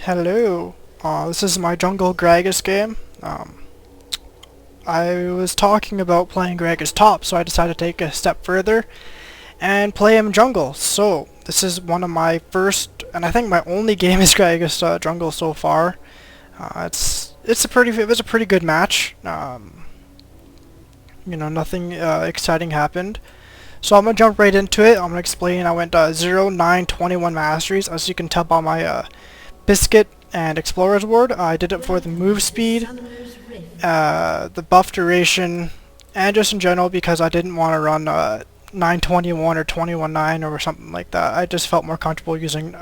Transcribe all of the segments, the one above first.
Hello, this is my jungle Gragas game. I was talking about playing Gragas top, so I decided to take a step further and play him jungle. So, this is one of my first, and I think my only game is Gragas jungle so far. It was a pretty good match. Nothing exciting happened. So I'm gonna jump right into it. I'm gonna explain. I went 0, 9, 21 masteries. As you can tell by my Biscuit and Explorer's Ward. I did it for the move speed, the buff duration, and just in general because I didn't want to run 921 or 21-9 or something like that. I just felt more comfortable using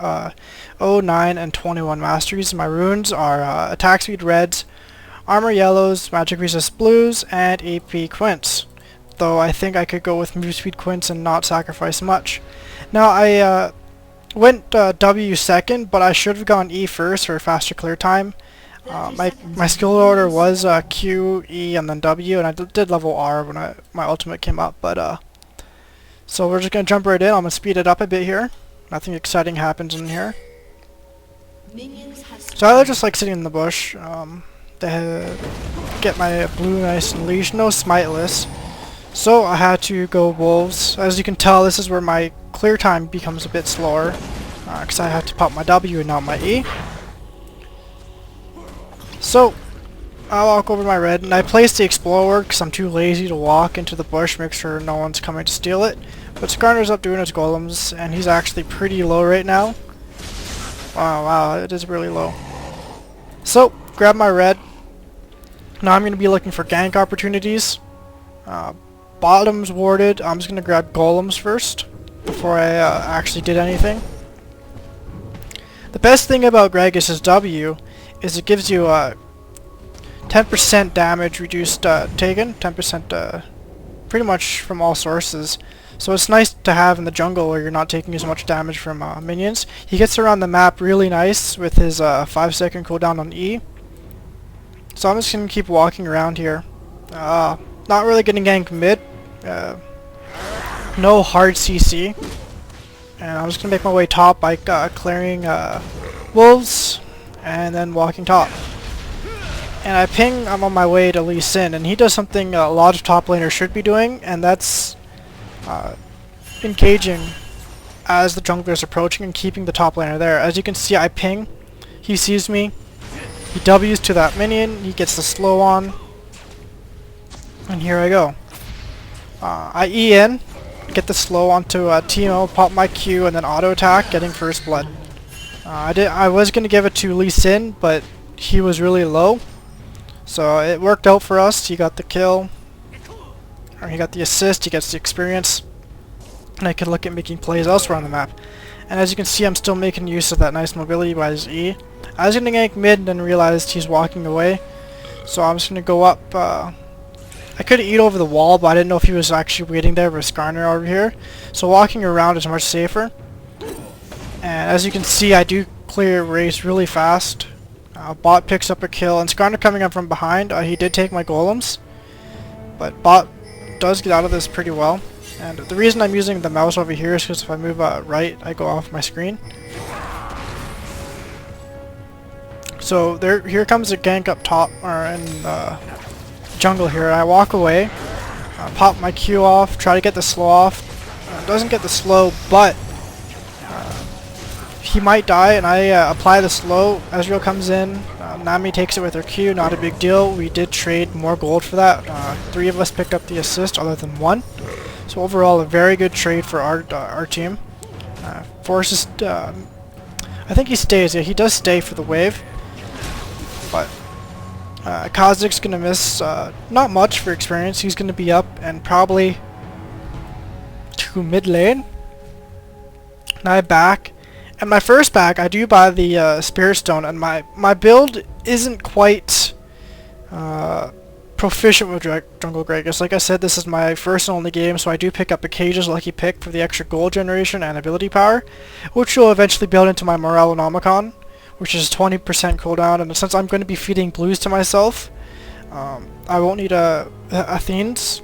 0, 9, and 21 masteries. My runes are attack speed reds, armor yellows, magic resist blues, and AP quints. Though I think I could go with move speed quints and not sacrifice much. Now I went W second, but I should have gone E first for faster clear time. My skill order was Q, E, and then W, and I did level R when my ultimate came up. But so we're just gonna jump right in. I'm gonna speed it up a bit here. Nothing exciting happens in here. So I just like sitting in the bush to get my blue nice and leash. No smiteless. So I had to go wolves. As you can tell, this is where my clear time becomes a bit slower because I have to pop my W and not my E. So I walk over my red and I place the explorer because I'm too lazy to walk into the bush, make sure no one's coming to steal it. But Skarner's up doing his golems and he's actually pretty low right now. Wow, it is really low. So grab my red. Now I'm going to be looking for gank opportunities. Bottom's warded. I'm just going to grab golems first before I actually did anything. The best thing about Gragas' W is it gives you 10% damage reduced taken, 10% pretty much from all sources. So it's nice to have in the jungle where you're not taking as much damage from minions. He gets around the map really nice with his 5-second cooldown on E. So I'm just going to keep walking around here. Not really getting ganked mid. No hard CC. And I'm just going to make my way top by clearing wolves and then walking top. And I ping, I'm on my way to Lee Sin, and he does something a lot of top laners should be doing, and that's engaging as the jungler is approaching and keeping the top laner there. As you can see, I ping, he sees me, he W's to that minion, he gets the slow on, and here I go. I E in, get the slow onto Teemo, pop my Q, and then auto attack, getting first blood. I was gonna give it to Lee Sin, but he was really low, so it worked out for us. He got the kill, or he got the assist. He gets the experience, and I could look at making plays elsewhere on the map. And as you can see, I'm still making use of that nice mobility by his E. I was gonna gank mid, and then realized he's walking away, so I'm just gonna go up. I could eat over the wall, but I didn't know if he was actually waiting there with Skarner over here. So walking around is much safer. And as you can see, I do clear race really fast. Bot picks up a kill, and Skarner coming up from behind. He did take my golems, but Bot does get out of this pretty well. And the reason I'm using the mouse over here is because if I move right, I go off my screen. So here comes a gank up top, or in jungle here. I walk away, pop my Q off, try to get the slow off. Doesn't get the slow, but he might die, and I apply the slow. Ezreal comes in, Nami takes it with her Q, not a big deal. We did trade more gold for that. 3 of us picked up the assist other than 1. So overall, a very good trade for our team. Forces, I think he stays. Yeah, he does stay for the wave, but Kha'Zix's gonna miss not much for experience. He's gonna be up and probably to mid lane. Now I back, and my first back I do buy the Spirit Stone, and my build isn't quite proficient with Jungle Gragas. Like I said, this is my first and only game, so I do pick up Acacia's Lucky Pick for the extra gold generation and ability power, which will eventually build into my Moralonomicon, which is 20% cooldown. And since I'm going to be feeding blues to myself, I won't need Athene's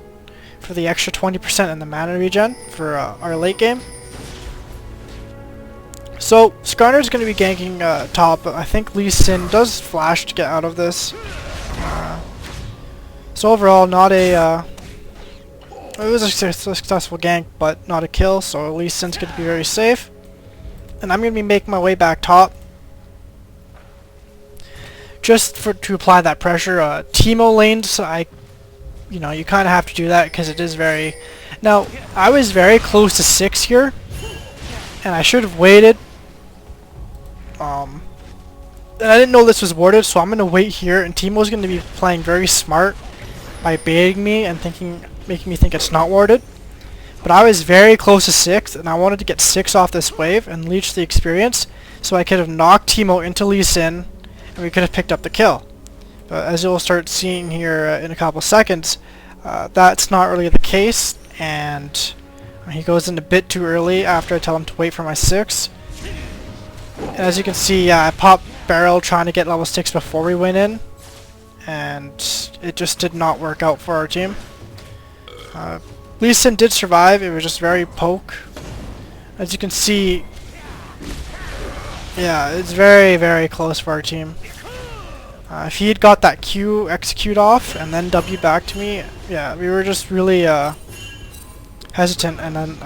for the extra 20% in the mana regen for our late game. So Skarner's going to be ganking top, but I think Lee Sin does flash to get out of this. So overall, not a... it was a successful gank, but not a kill, so Lee Sin's going to be very safe. And I'm going to be making my way back top. Just to apply that pressure. Teemo lanes, you kind of have to do that because it is very... Now, I was very close to 6 here, and I should have waited. And I didn't know this was warded, so I'm going to wait here, and Teemo's going to be playing very smart by baiting me and making me think it's not warded. But I was very close to 6, and I wanted to get 6 off this wave and leech the experience, so I could have knocked Teemo into Lee Sin, and we could have picked up the kill. But as you'll start seeing here in a couple seconds, that's not really the case, and he goes in a bit too early after I tell him to wait for my 6. And as you can see, I popped barrel trying to get level 6 before we went in, and it just did not work out for our team. Lee Sin did survive, it was just very poke. As you can see, yeah, it's very, very close for our team. If he had got that Q execute off and then W back to me, yeah, we were just really hesitant, and then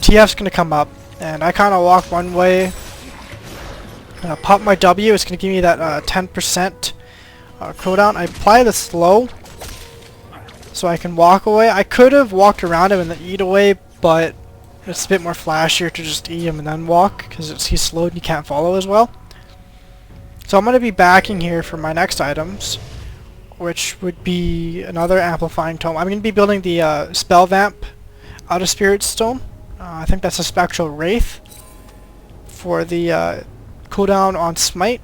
TF's gonna come up, and I kind of walk one way, pop my W, it's gonna give me that 10% cooldown. I apply the slow, so I can walk away. I could have walked around him and then eat away, but it's a bit more flashier to just eat him and then walk, because he's slowed and you can't follow as well. So I'm going to be backing here for my next items, which would be another amplifying tome. I'm going to be building the spell vamp out of Spirit Stone. I think that's a Spectral Wraith for the cooldown on Smite.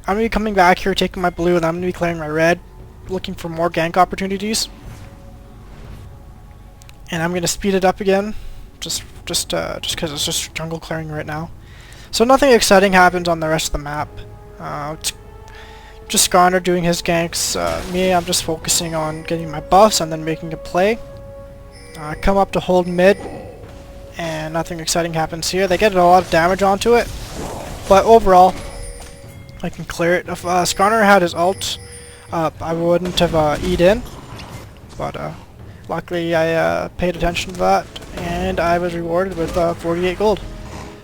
I'm going to be coming back here, taking my blue, and I'm going to be clearing my red, looking for more gank opportunities. And I'm going to speed it up again, just because it's just jungle clearing right now. So nothing exciting happens on the rest of the map. It's just Skarner doing his ganks. Me, I'm just focusing on getting my buffs and then making a play. I come up to hold mid, and nothing exciting happens here. They get a lot of damage onto it, but overall, I can clear it. If Skarner had his ult, I wouldn't have eat in, but luckily I paid attention to that, and I was rewarded with 48 gold.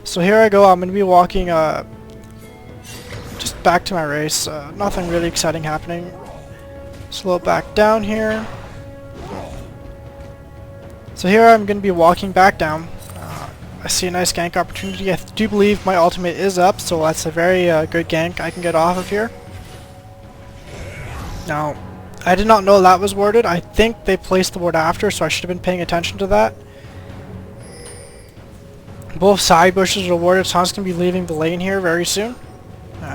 So here I go, I'm going to be walking just back to my race. Nothing really exciting happening. Slow back down here. So here I'm going to be walking back down. I see a nice gank opportunity. I do believe my ultimate is up, so that's a very good gank I can get off of here. Now, I did not know that was warded. I think they placed the ward after, so I should have been paying attention to that. Both side bushes are warded, so I'm just going to be leaving the lane here very soon.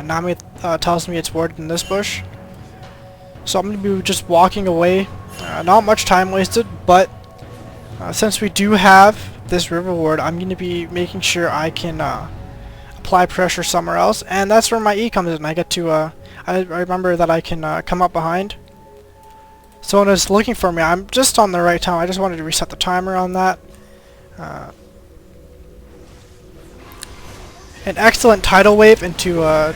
Nami tells me it's warded in this bush. So I'm going to be just walking away. Not much time wasted, but since we do have this river ward, I'm going to be making sure I can apply pressure somewhere else, and that's where my E comes in. I get to, I remember that I can come up behind. Someone is looking for me. I'm just on the right time. I just wanted to reset the timer on that. An excellent tidal wave into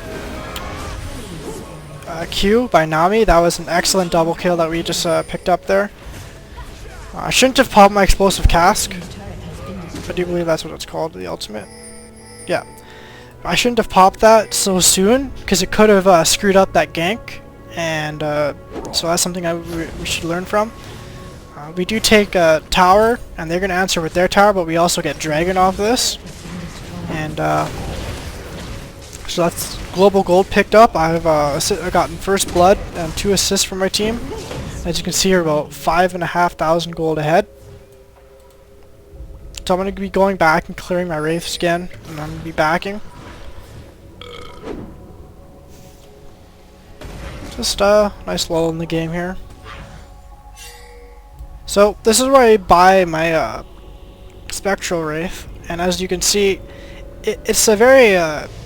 Q by Nami. That was an excellent double kill that we just picked up there. I shouldn't have popped my explosive cask. I do believe that's what it's called, the ultimate. Yeah. I shouldn't have popped that so soon, because it could have screwed up that gank. And so that's something we should learn from. We do take a tower, and they're going to answer with their tower, but we also get dragon off this. And so that's global gold picked up. I've gotten first blood and 2 assists from my team. As you can see, we're about 5,500 gold ahead. So I'm going to be going back and clearing my wraiths again, and I'm going to be backing. Just a nice lull in the game here. So this is where I buy my Spectral Wraith, and as you can see, it's a very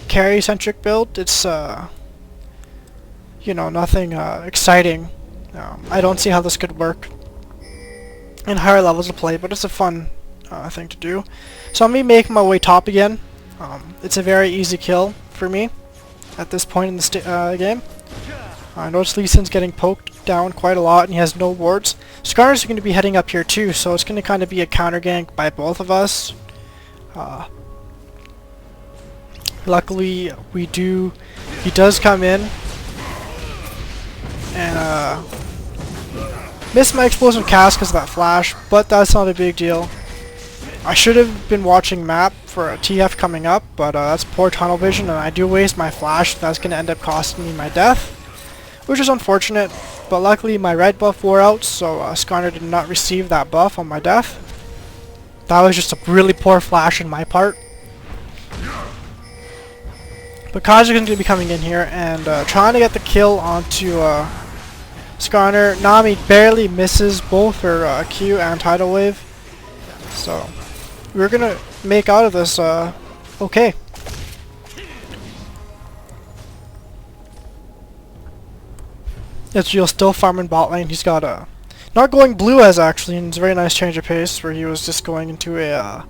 carry-centric build. It's you know, nothing exciting. I don't see how this could work in higher levels of play, but it's a fun thing to do. So I'm going to be making my way top again. It's a very easy kill for me at this point in the game. I notice Lee Sin's getting poked down quite a lot and he has no wards. Skarner's going to be heading up here too, so it's going to kind of be a counter gank by both of us. Luckily, he does come in and missed my explosive cast because of that flash, but that's not a big deal. I should have been watching map for a TF coming up, but that's poor tunnel vision and I do waste my flash. That's going to end up costing me my death, which is unfortunate, but luckily my red buff wore out, so Skarner did not receive that buff on my death. That was just a really poor flash on my part. But Kazakh's going to be coming in here and trying to get the kill onto Skarner. Nami barely misses both her Q and Tidal Wave, so we're going to make out of this okay. Ezreal still farming bot lane. He's got a not going blue as actually, and it's a very nice change of pace where he was just going into a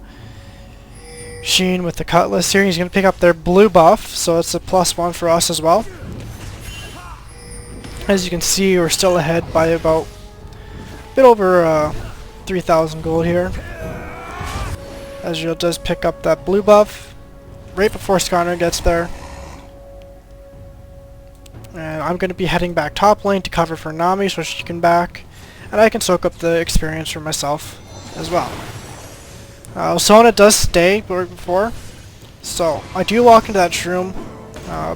Sheen with the Cutlass here. He's going to pick up their blue buff, so it's a +1 for us as well. As you can see, we're still ahead by about a bit over 3,000 gold here. Ezreal does pick up that blue buff right before Skarner gets there. And I'm going to be heading back top lane to cover for Nami so she can back. And I can soak up the experience for myself as well. Sona does stay before, so I do walk into that shroom,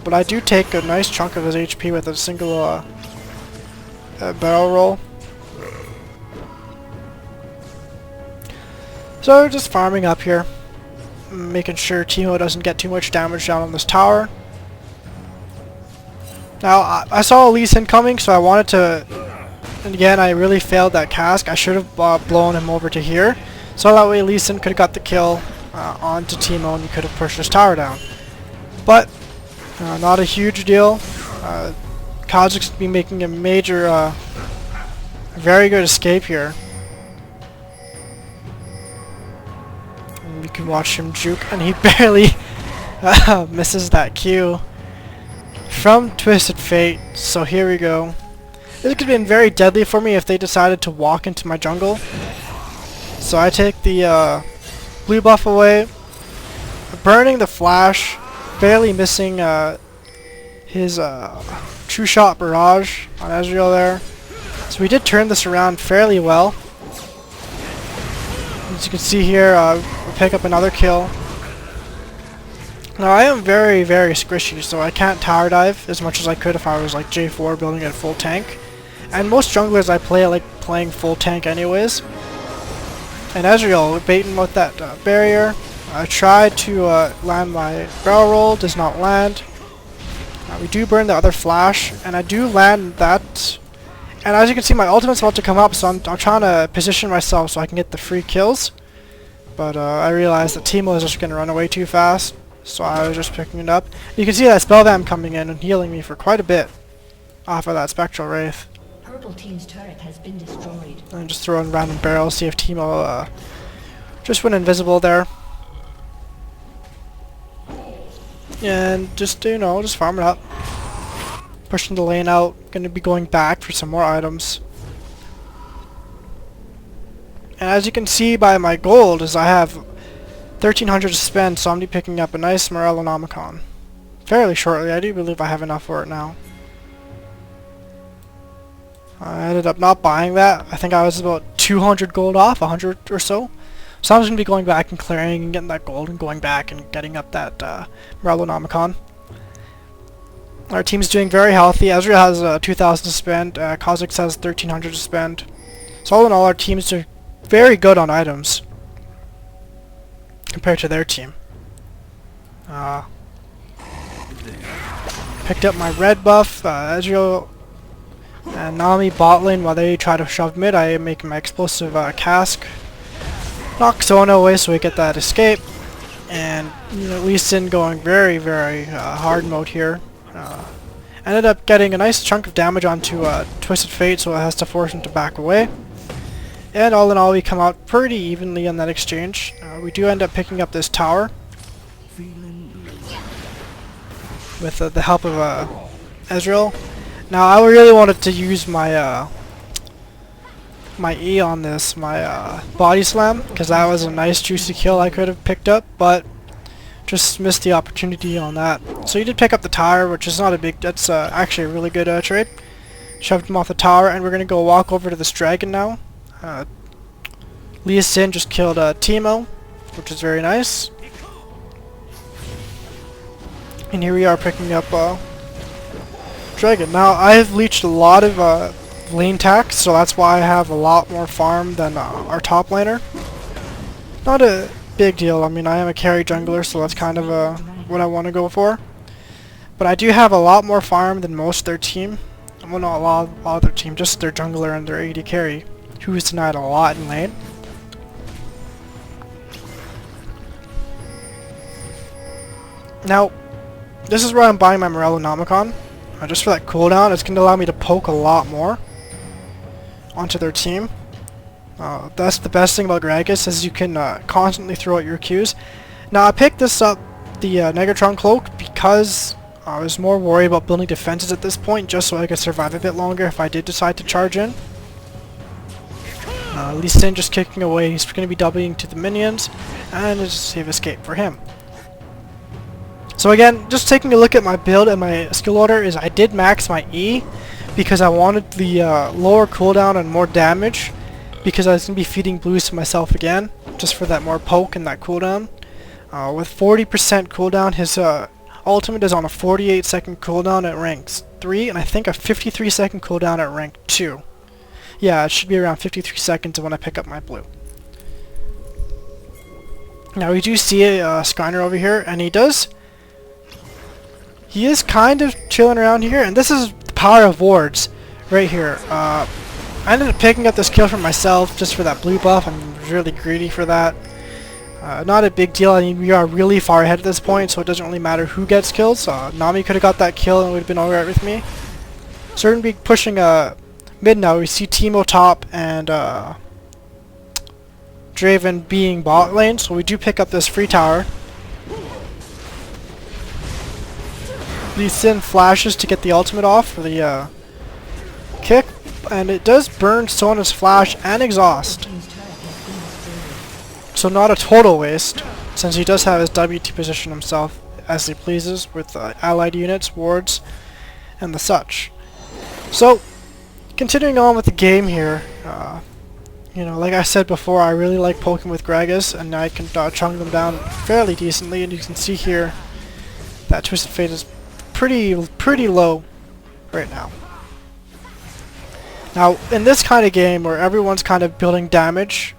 but I do take a nice chunk of his HP with a single barrel roll. So just farming up here, making sure Teemo doesn't get too much damage down on this tower. Now I saw Lee Sin coming, so I wanted to, and again I really failed that cask. I should have blown him over to here. So that way Lee Sin could have got the kill onto Teemo and he could have pushed his tower down. But, not a huge deal. Kazakh's going to be making a major, very good escape here. And you can watch him juke, and he barely misses that Q from Twisted Fate. So here we go. This could have been very deadly for me if they decided to walk into my jungle. So I take the blue buff away, burning the flash, barely missing his true shot barrage on Ezreal there. So we did turn this around fairly well. As you can see here, we pick up another kill. Now I am very, very squishy, so I can't tower dive as much as I could if I was like J4 building at full tank. And most junglers I play like playing full tank anyways. And Ezreal baiting with that barrier. I tried to land my barrel roll, does not land. We do burn the other flash, and I do land that. And as you can see, my ultimate's about to come up, so I'm trying to position myself so I can get the free kills. But I realized that Teemo is just going to run away too fast, so I was just picking it up. You can see that Spellvamp coming in and healing me for quite a bit off of that Spectral Wraith. Purple team's turret has been destroyed. And just throw in random barrels, see if Teemo just went invisible there. And just, you know, just farm it up. Pushing the lane out, gonna be going back for some more items. And as you can see by my gold, is I have 1,300 to spend, so I'm gonna be picking up a nice Morellonomicon fairly shortly. I do believe I have enough for it now. I ended up not buying that. I think I was about 200 gold off, 100 or so. So I'm just going to be going back and clearing and getting that gold and going back and getting up that Morellonomicon. Our team's doing very healthy. Ezreal has 2,000 to spend. Kazakh's has 1,300 to spend. So all in all, our team's doing very good on items compared to their team. Picked up my red buff. Ezreal and Nami bot lane while they try to shove mid. I am making my explosive cask. Knock Sona away so we get that escape. And you know, Lee Sin going very, very hard mode here. Ended up getting a nice chunk of damage onto Twisted Fate, so it has to force him to back away. And all in all, we come out pretty evenly on that exchange. We do end up picking up this tower. with the help of Ezreal. Now I really wanted to use my my E on this, my body slam, because that was a nice juicy kill I could have picked up, but just missed the opportunity on that. So he did pick up the tower, which is not a big, that's actually a really good trade. Shoved him off the tower, and we're going to go walk over to this dragon now. Lee Sin just killed Teemo, which is very nice. And here we are picking up dragon. Now I've leached a lot of lane tax, so that's why I have a lot more farm than our top laner. Not a big deal. I mean, I am a carry jungler, so that's kind of what I want to go for. But I do have a lot more farm than most of their team. Well, not a lot of their team, just their jungler and their AD carry, who is denied a lot in lane. Now, this is where I'm buying my Morellonomicon. Just for that cooldown, it's going to allow me to poke a lot more onto their team. That's the best thing about Gragas, is you can constantly throw out your Qs. Now I picked this up, the Negatron Cloak, because I was more worried about building defenses at this point, just so I could survive a bit longer if I did decide to charge in. Lee Sin just kicking away, he's going to be Wing to the minions, and it's a safe escape for him. So again, just taking a look at my build and my skill order, is I did max my E, because I wanted the lower cooldown and more damage, because I was going to be feeding blues to myself again, just for that more poke and that cooldown. With 40% cooldown, his ultimate is on a 48-second cooldown at rank 3, and I think a 53-second cooldown at rank 2. Yeah, it should be around 53 seconds when I pick up my blue. Now we do see a Skyner over here, and he is kind of chilling around here, and this is the power of wards right here. I ended up picking up this kill for myself just for that blue buff. I'm really greedy for that. Not a big deal. I mean, we are really far ahead at this point, so it doesn't really matter who gets killed. So Nami could have got that kill and would have been alright with me. So we're going to be pushing mid now. We see Teemo top and Draven being bot lane, so we do pick up this free tower. Lee Sin flashes to get the ultimate off for the kick, and it does burn Sona's flash and exhaust. So not a total waste, since he does have his W to position himself as he pleases with allied units, wards, and the such. So, continuing on with the game here, you know, like I said before, I really like poking with Gragas, and I can chunk them down fairly decently, and you can see here that Twisted Fate is pretty low right now. Now, in this kind of game where everyone's kind of building damage,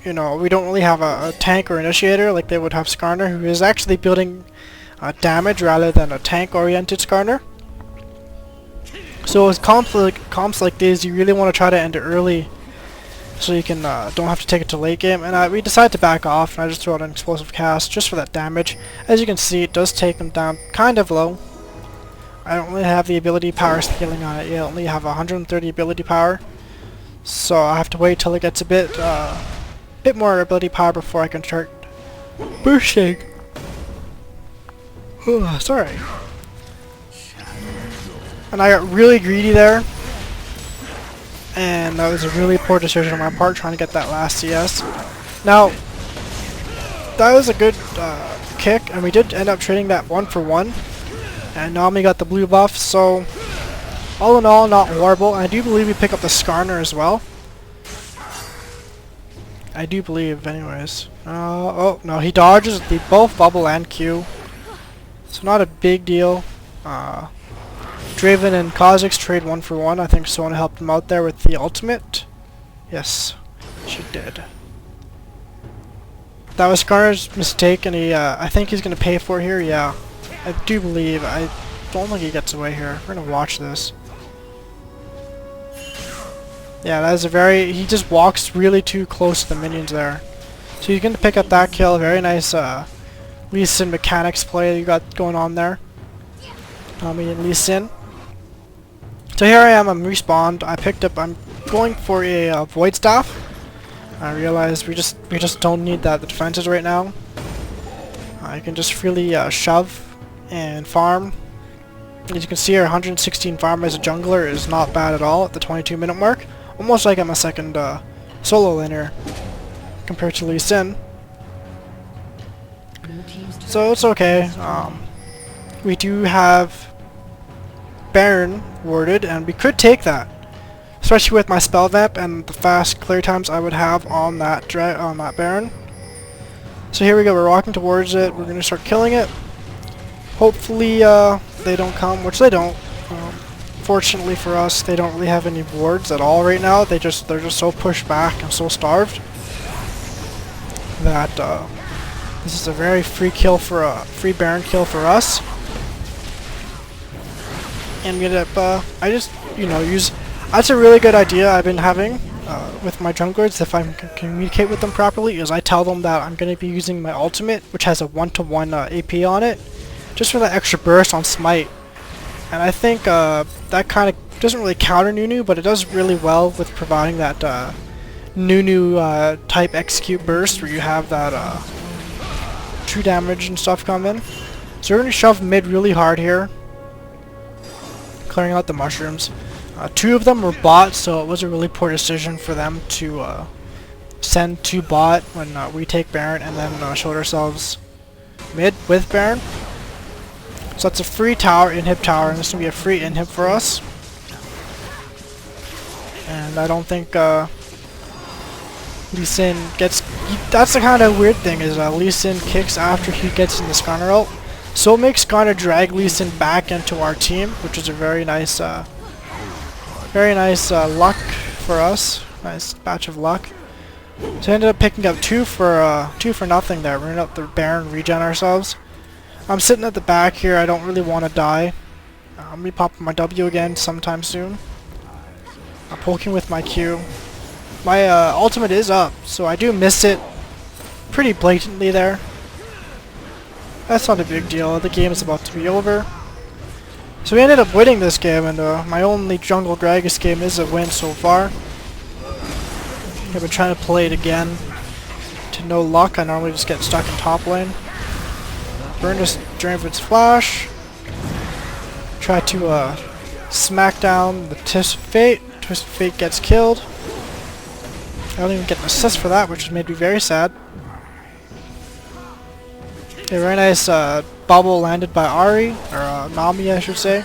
you know, we don't really have a tank or initiator like they would have Skarner, who is actually building damage rather than a tank-oriented Skarner. So with comps like these, you really want to try to end it early, so you can don't have to take it to late game. And we decided to back off, and I just throw out an explosive cast just for that damage. As you can see, it does take them down kind of low. I don't really have the ability power scaling on it. You only have 130 ability power, so I have to wait till it gets a bit more ability power before I can start boosting. Sorry. And I got really greedy there, and that was a really poor decision on my part, trying to get that last CS. Now, that was a good kick, and we did end up trading that 1-for-1. And Nami got the blue buff, so all in all, not horrible. I do believe we pick up the Skarner as well. I do believe, anyways. Oh, no, he dodges the both bubble and Q. So not a big deal. Draven and Kha'Zix trade 1-for-1. I think Sona helped him out there with the ultimate. Yes, she did. That was Skarner's mistake, and I think he's going to pay for it here, yeah. I do believe. I don't think he gets away here. We're gonna watch this. Yeah, that is a very... he just walks really too close to the minions there. So you're gonna pick up that kill. Very nice Lee Sin mechanics play you got going on there. Nami and Lee Sin. So here I am, I'm respawned. I'm going for a Void Staff. I realized we just don't need that. The defenses right now. You can just freely shove and farm. As you can see, our 116 farm as a jungler is not bad at all at the 22-minute mark. Almost like I'm a second solo laner compared to Lee Sin. So it's okay. We do have Baron warded, and we could take that. Especially with my spell vamp and the fast clear times I would have on that Baron. So here we go, we're walking towards it, we're gonna start killing it. Hopefully they don't come, which they don't. Fortunately for us, they don't really have any wards at all right now. They're just so pushed back and so starved that this is a very free Baron kill for us. And we end up, I just use. That's a really good idea I've been having with my junglers if I can communicate with them properly. Is I tell them that I'm going to be using my ultimate, which has a 1-to-1 AP on it, just for that extra burst on smite. And I think that kind of doesn't really counter Nunu, but it does really well with providing that Nunu type execute burst where you have that true damage and stuff come in. So we're going to shove mid really hard here, clearing out the mushrooms. 2 of them were bots, so it was a really poor decision for them to send 2 bot when we take Baron and then shoulder ourselves mid with Baron. So that's a free tower, inhib tower, and this is going to be a free inhib for us. And I don't think Lee Sin gets... That's the kind of weird thing, is Lee Sin kicks after he gets in the Skarner ult. So it makes Skarner drag Lee Sin back into our team, which is a very nice luck for us. Nice batch of luck. So I ended up picking up 2 for nothing there. We're up the Baron, regen ourselves. I'm sitting at the back here. I don't really want to die. I'm be popping my W again sometime soon. I'm poking with my Q. My ultimate is up, so I do miss it pretty blatantly there. That's not a big deal. The game is about to be over. So we ended up winning this game, and my only jungle Gragas game is a win so far. I've been trying to play it again to no luck. I normally just get stuck in top lane. Burn this Draven's flash. Try to smack down the Twisted Fate. Twisted Fate gets killed. I don't even get an assist for that, which made me very sad. A very nice bubble landed by Ari, or Nami I should say.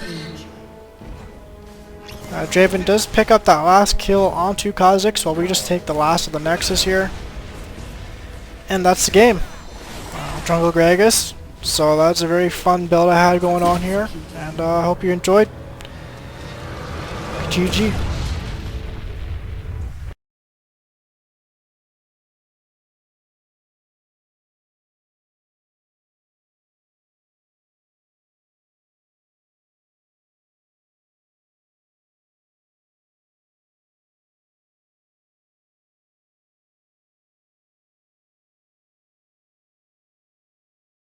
Draven does pick up that last kill onto Kha'Zix while we just take the last of the Nexus here. And that's the game. Jungle Gragas. So that's a very fun build I had going on here, and I hope you enjoyed. GG.